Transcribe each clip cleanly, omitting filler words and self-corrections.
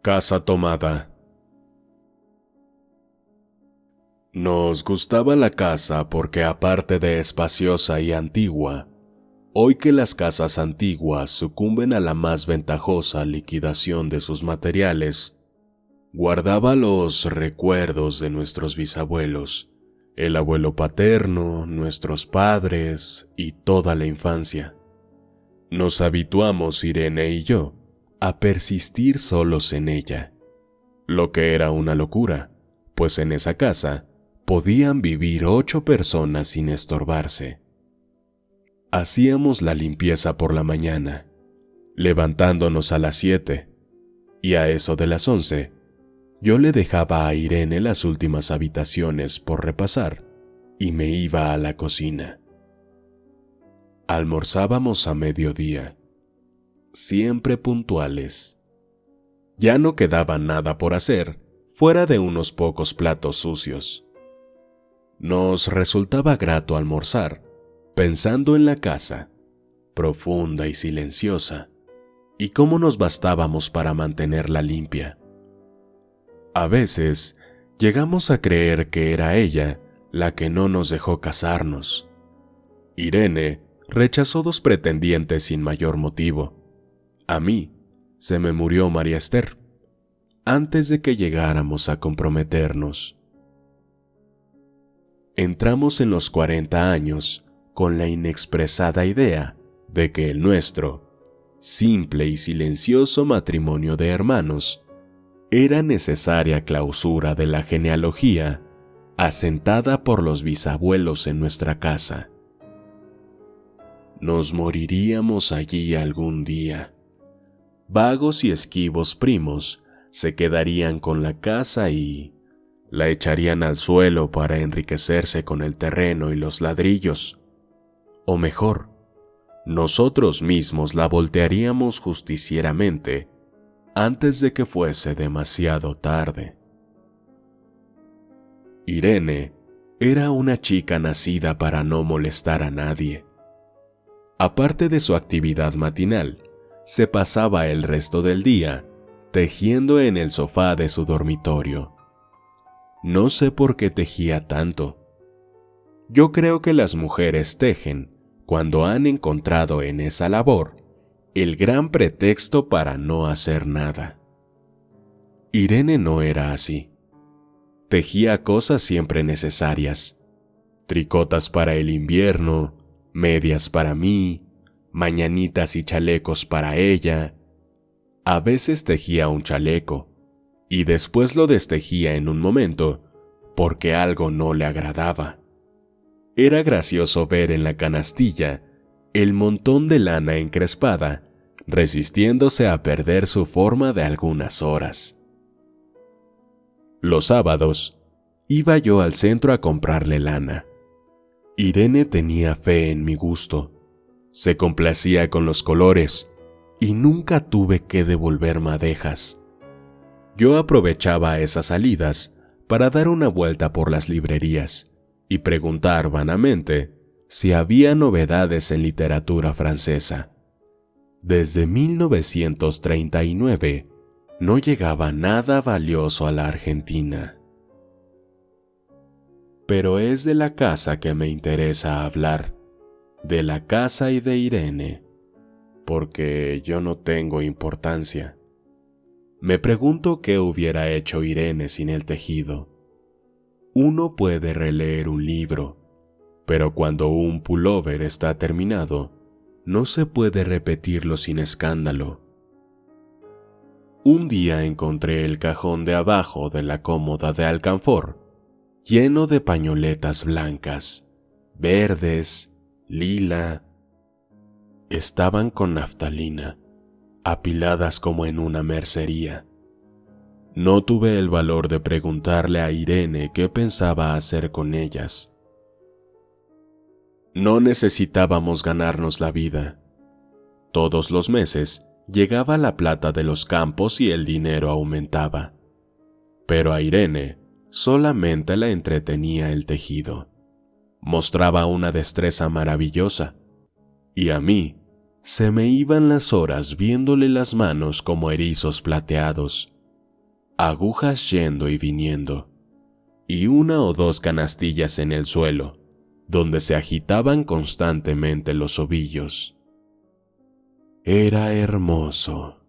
Casa tomada. Nos gustaba la casa porque, aparte de espaciosa y antigua, hoy que las casas antiguas sucumben a la más ventajosa liquidación de sus materiales, guardaba los recuerdos de nuestros bisabuelos, el abuelo paterno, nuestros padres y toda la infancia. Nos habituamos, Irene y yo, a persistir solos en ella, lo que era una locura, pues en esa casa podían vivir 8 personas sin estorbarse. Hacíamos la limpieza por la mañana, levantándonos a las 7, y a eso de las 11, yo le dejaba a Irene las últimas habitaciones por repasar y me iba a la cocina. Almorzábamos a mediodía, siempre puntuales. Ya no quedaba nada por hacer fuera de unos pocos platos sucios. Nos resultaba grato almorzar pensando en la casa, profunda y silenciosa, y cómo nos bastábamos para mantenerla limpia. A veces llegamos a creer que era ella la que no nos dejó casarnos. Irene rechazó 2 pretendientes sin mayor motivo. A mí se me murió María Esther antes de que llegáramos a comprometernos. Entramos en los 40 años con la inexpresada idea de que el nuestro, simple y silencioso matrimonio de hermanos, era necesaria clausura de la genealogía asentada por los bisabuelos en nuestra casa. Nos moriríamos allí algún día. Vagos y esquivos primos se quedarían con la casa y la echarían al suelo para enriquecerse con el terreno y los ladrillos. O mejor, nosotros mismos la voltearíamos justicieramente antes de que fuese demasiado tarde. Irene era una chica nacida para no molestar a nadie. Aparte de su actividad matinal, se pasaba el resto del día tejiendo en el sofá de su dormitorio. No sé por qué tejía tanto. Yo creo que las mujeres tejen cuando han encontrado en esa labor el gran pretexto para no hacer nada. Irene no era así. Tejía cosas siempre necesarias: tricotas para el invierno, medias para mí, mañanitas y chalecos para ella. A veces tejía un chaleco y después lo destejía en un momento porque algo no le agradaba. Era gracioso ver en la canastilla el montón de lana encrespada resistiéndose a perder su forma de algunas horas. Los sábados iba yo al centro a comprarle lana. Irene tenía fe en mi gusto, se complacía con los colores y nunca tuve que devolver madejas. Yo aprovechaba esas salidas para dar una vuelta por las librerías y preguntar vanamente si había novedades en literatura francesa. Desde 1939 no llegaba nada valioso a la Argentina. Pero es de la casa que me interesa hablar, de la casa y de Irene, porque yo no tengo importancia. Me pregunto qué hubiera hecho Irene sin el tejido. Uno puede releer un libro, pero cuando un pullover está terminado, no se puede repetirlo sin escándalo. Un día encontré el cajón de abajo de la cómoda de alcanfor, lleno de pañoletas blancas, verdes, lila. Estaban con naftalina, apiladas como en una mercería. No tuve el valor de preguntarle a Irene qué pensaba hacer con ellas. No necesitábamos ganarnos la vida. Todos los meses llegaba la plata de los campos y el dinero aumentaba. Pero a Irene solamente la entretenía el tejido. Mostraba una destreza maravillosa. Y a mí se me iban las horas viéndole las manos como erizos plateados, agujas yendo y viniendo, y una o dos canastillas en el suelo, donde se agitaban constantemente los ovillos. Era hermoso.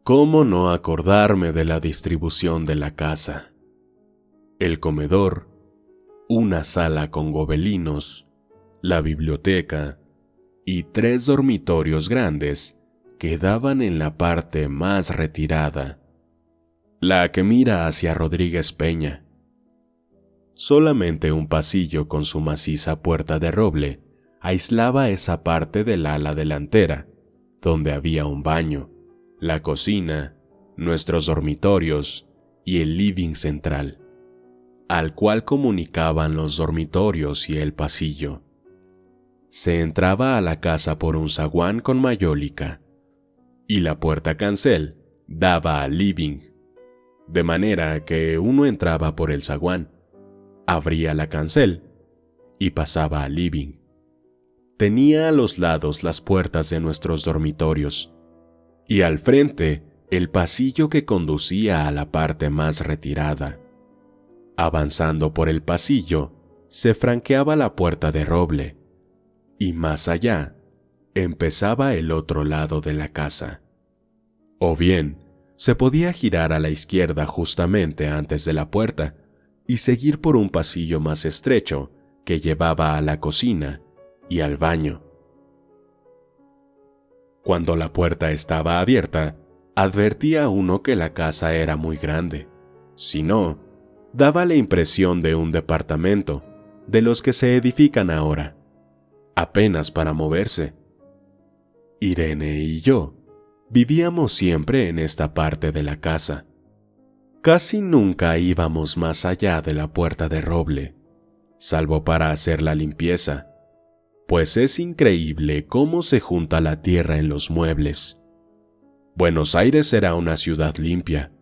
¿Cómo no acordarme de la distribución de la casa? El comedor, una sala con gobelinos, la biblioteca y 3 dormitorios grandes que daban en la parte más retirada, la que mira hacia Rodríguez Peña. Solamente un pasillo con su maciza puerta de roble aislaba esa parte del ala delantera, donde había un baño, la cocina, nuestros dormitorios y el living central, al cual comunicaban los dormitorios y el pasillo. Se entraba a la casa por un zaguán con mayólica, y la puerta cancel daba al living, de manera que uno entraba por el zaguán, abría la cancel y pasaba al living. Tenía a los lados las puertas de nuestros dormitorios, y al frente el pasillo que conducía a la parte más retirada. Avanzando por el pasillo, se franqueaba la puerta de roble, y más allá empezaba el otro lado de la casa. O bien, se podía girar a la izquierda justamente antes de la puerta y seguir por un pasillo más estrecho que llevaba a la cocina y al baño. Cuando la puerta estaba abierta, advertía uno que la casa era muy grande. Si no, daba la impresión de un departamento, de los que se edifican ahora, apenas para moverse. Irene y yo vivíamos siempre en esta parte de la casa. Casi nunca íbamos más allá de la puerta de roble, salvo para hacer la limpieza, pues es increíble cómo se junta la tierra en los muebles. Buenos Aires era una ciudad limpia,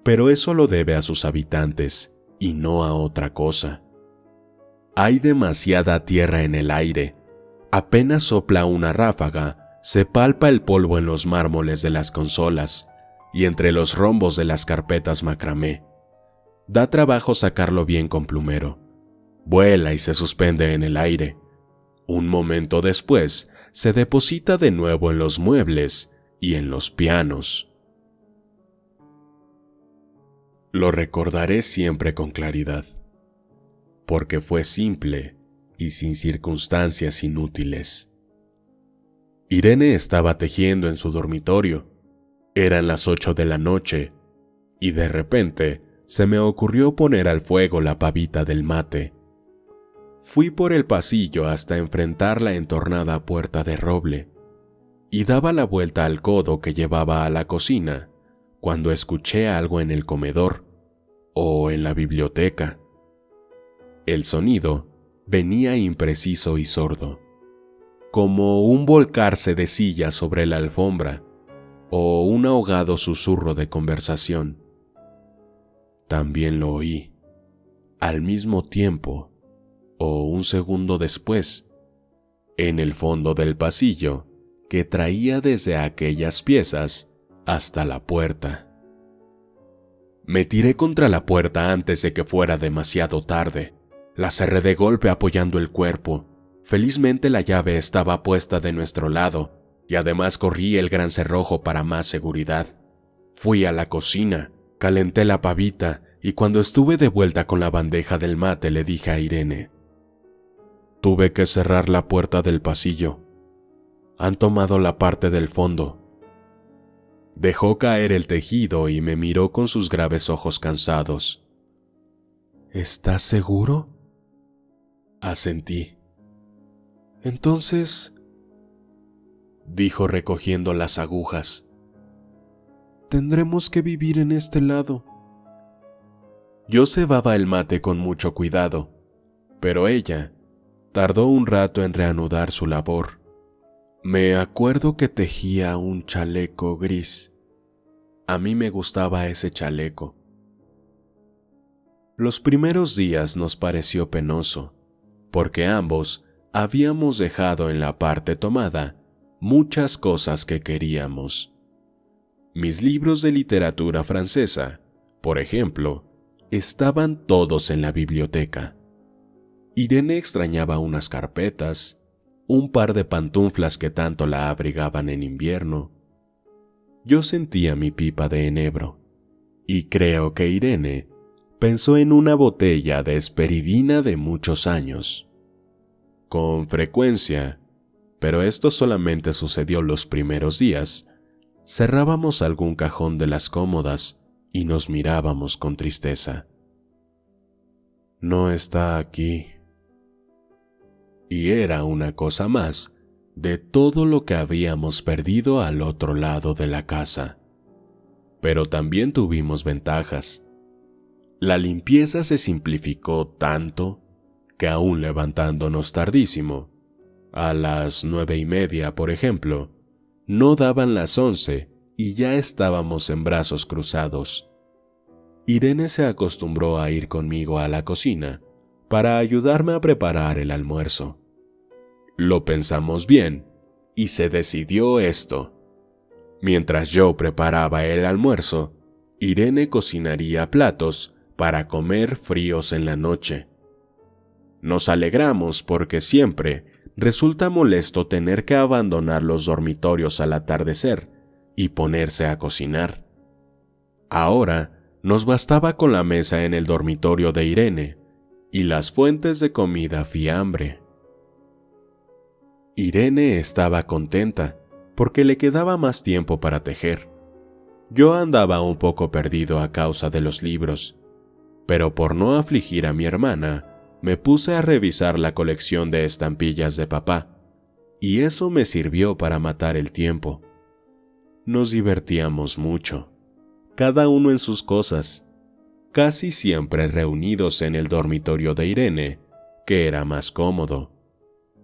pero eso lo debe a sus habitantes y no a otra cosa. Hay demasiada tierra en el aire. Apenas sopla una ráfaga, se palpa el polvo en los mármoles de las consolas y entre los rombos de las carpetas macramé. Da trabajo sacarlo bien con plumero. Vuela y se suspende en el aire. Un momento después, se deposita de nuevo en los muebles y en los pianos. Lo recordaré siempre con claridad, porque fue simple y sin circunstancias inútiles. Irene estaba tejiendo en su dormitorio. Eran las 8 de la noche, y de repente se me ocurrió poner al fuego la pavita del mate. Fui por el pasillo hasta enfrentar la entornada puerta de roble, y daba la vuelta al codo que llevaba a la cocina, cuando escuché algo en el comedor, o en la biblioteca. El sonido venía impreciso y sordo, como un volcarse de sillas sobre la alfombra, o un ahogado susurro de conversación. También lo oí, al mismo tiempo, o un segundo después, en el fondo del pasillo que traía desde aquellas piezas hasta la puerta. Me tiré contra la puerta antes de que fuera demasiado tarde. La cerré de golpe apoyando el cuerpo. Felizmente la llave estaba puesta de nuestro lado, y además corrí el gran cerrojo para más seguridad. Fui a la cocina, calenté la pavita, y cuando estuve de vuelta con la bandeja del mate le dije a Irene: tuve que cerrar la puerta del pasillo. Han tomado la parte del fondo. Dejó caer el tejido y me miró con sus graves ojos cansados. ¿Estás seguro? Asentí. Entonces, dijo recogiendo las agujas, tendremos que vivir en este lado. Yo cebaba el mate con mucho cuidado, pero ella tardó un rato en reanudar su labor. Me acuerdo que tejía un chaleco gris. A mí me gustaba ese chaleco. Los primeros días nos pareció penoso, porque ambos habíamos dejado en la parte tomada muchas cosas que queríamos. Mis libros de literatura francesa, por ejemplo, estaban todos en la biblioteca. Irene extrañaba unas carpetas, un par de pantuflas que tanto la abrigaban en invierno. Yo sentía mi pipa de enebro, y creo que Irene pensó en una botella de esperidina de muchos años. Con frecuencia, pero esto solamente sucedió los primeros días, cerrábamos algún cajón de las cómodas y nos mirábamos con tristeza. No está aquí. Y era una cosa más de todo lo que habíamos perdido al otro lado de la casa. Pero también tuvimos ventajas. La limpieza se simplificó tanto que aún levantándonos tardísimo, a las 9:30, por ejemplo, no daban las 11 y ya estábamos en brazos cruzados. Irene se acostumbró a ir conmigo a la cocina para ayudarme a preparar el almuerzo. Lo pensamos bien y se decidió esto. Mientras yo preparaba el almuerzo, Irene cocinaría platos para comer fríos en la noche. Nos alegramos porque siempre resulta molesto tener que abandonar los dormitorios al atardecer y ponerse a cocinar. Ahora nos bastaba con la mesa en el dormitorio de Irene y las fuentes de comida fiambre. Irene estaba contenta porque le quedaba más tiempo para tejer. Yo andaba un poco perdido a causa de los libros, pero por no afligir a mi hermana, me puse a revisar la colección de estampillas de papá, y eso me sirvió para matar el tiempo. Nos divertíamos mucho, cada uno en sus cosas, casi siempre reunidos en el dormitorio de Irene, que era más cómodo.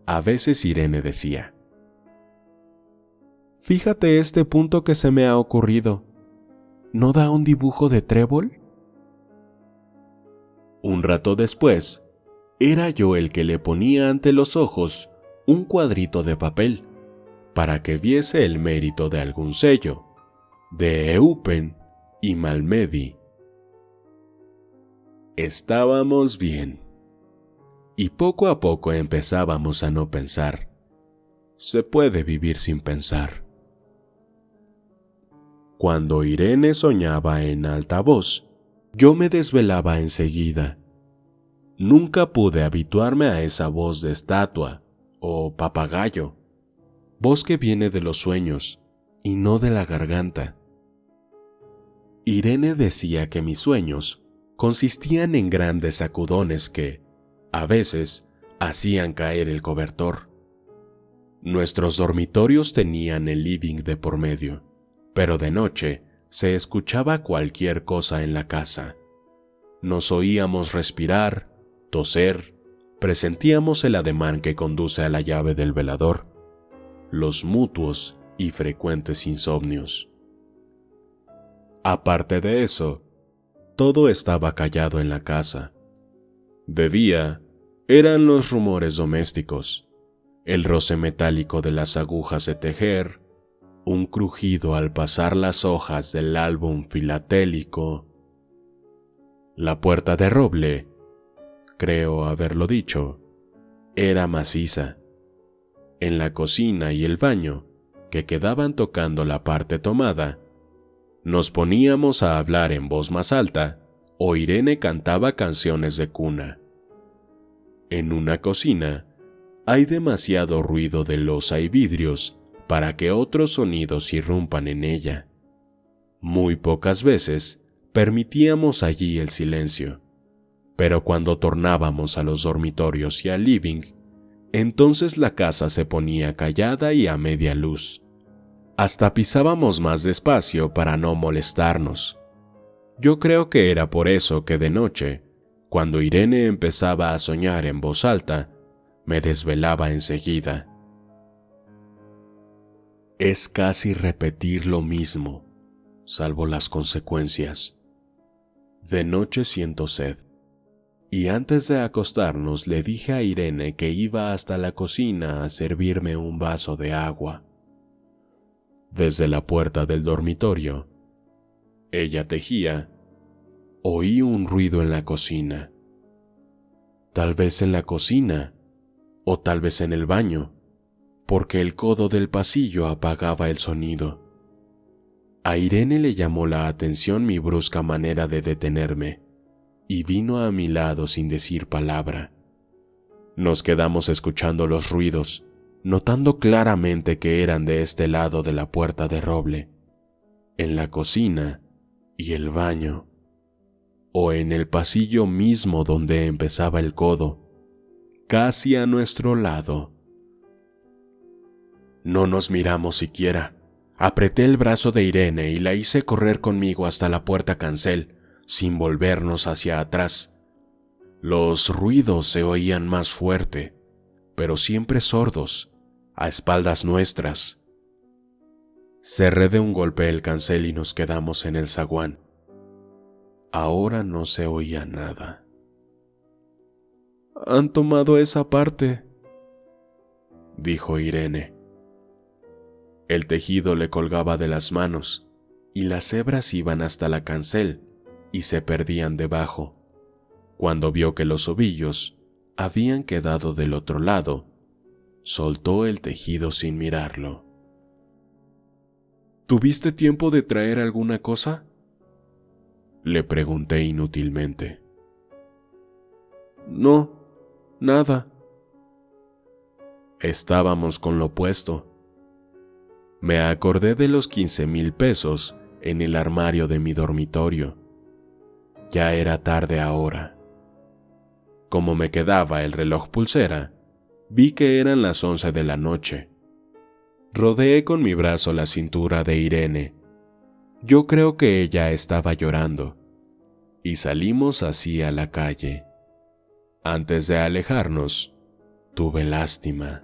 A veces Irene decía: «Fíjate este punto que se me ha ocurrido. ¿No da un dibujo de trébol?». Un rato después, era yo el que le ponía ante los ojos un cuadrito de papel para que viese el mérito de algún sello, de Eupen y Malmedy. Estábamos bien, y poco a poco empezábamos a no pensar. Se puede vivir sin pensar. Cuando Irene soñaba en alta voz, yo me desvelaba enseguida. Nunca pude habituarme a esa voz de estatua o papagayo, voz que viene de los sueños y no de la garganta. Irene decía que mis sueños consistían en grandes sacudones que, a veces, hacían caer el cobertor. Nuestros dormitorios tenían el living de por medio, pero de noche se escuchaba cualquier cosa en la casa. Nos oíamos respirar, toser, presentíamos el ademán que conduce a la llave del velador, los mutuos y frecuentes insomnios. Aparte de eso, todo estaba callado en la casa. De día, eran los rumores domésticos, el roce metálico de las agujas de tejer, un crujido al pasar las hojas del álbum filatélico. La puerta de roble, creo haberlo dicho, era maciza. En la cocina y el baño, que quedaban tocando la parte tomada, nos poníamos a hablar en voz más alta o Irene cantaba canciones de cuna. En una cocina hay demasiado ruido de loza y vidrios para que otros sonidos irrumpan en ella. Muy pocas veces permitíamos allí el silencio, pero cuando tornábamos a los dormitorios y al living, entonces la casa se ponía callada y a media luz. Hasta pisábamos más despacio para no molestarnos. Yo creo que era por eso que de noche, cuando Irene empezaba a soñar en voz alta, me desvelaba enseguida. Es casi repetir lo mismo, salvo las consecuencias. De noche siento sed, y antes de acostarnos le dije a Irene que iba hasta la cocina a servirme un vaso de agua. Desde la puerta del dormitorio, ella tejía. Oí un ruido en la cocina. Tal vez en la cocina, o tal vez en el baño, porque el codo del pasillo apagaba el sonido. A Irene le llamó la atención mi brusca manera de detenerme, y vino a mi lado sin decir palabra. Nos quedamos escuchando los ruidos, notando claramente que eran de este lado de la puerta de roble, en la cocina y el baño, o en el pasillo mismo donde empezaba el codo, casi a nuestro lado. No nos miramos siquiera. Apreté el brazo de Irene y la hice correr conmigo hasta la puerta cancel, sin volvernos hacia atrás. Los ruidos se oían más fuerte, pero siempre sordos, a espaldas nuestras. Cerré de un golpe el cancel y nos quedamos en el zaguán. Ahora no se oía nada. «Han tomado esa parte», dijo Irene. El tejido le colgaba de las manos y las hebras iban hasta la cancel y se perdían debajo. Cuando vio que los ovillos habían quedado del otro lado, soltó el tejido sin mirarlo. «¿Tuviste tiempo de traer alguna cosa?», le pregunté inútilmente. «No, nada». Estábamos con lo puesto. Me acordé de los 15,000 pesos en el armario de mi dormitorio. Ya era tarde ahora. Como me quedaba el reloj pulsera, vi que eran las 11 de la noche. Rodeé con mi brazo la cintura de Irene. Yo creo que ella estaba llorando, y salimos así a la calle. Antes de alejarnos, tuve lástima.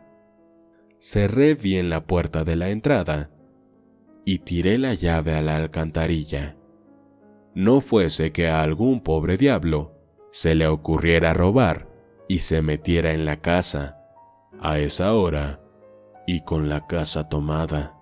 Cerré bien la puerta de la entrada y tiré la llave a la alcantarilla. No fuese que a algún pobre diablo se le ocurriera robar y se metiera en la casa a esa hora y con la casa tomada.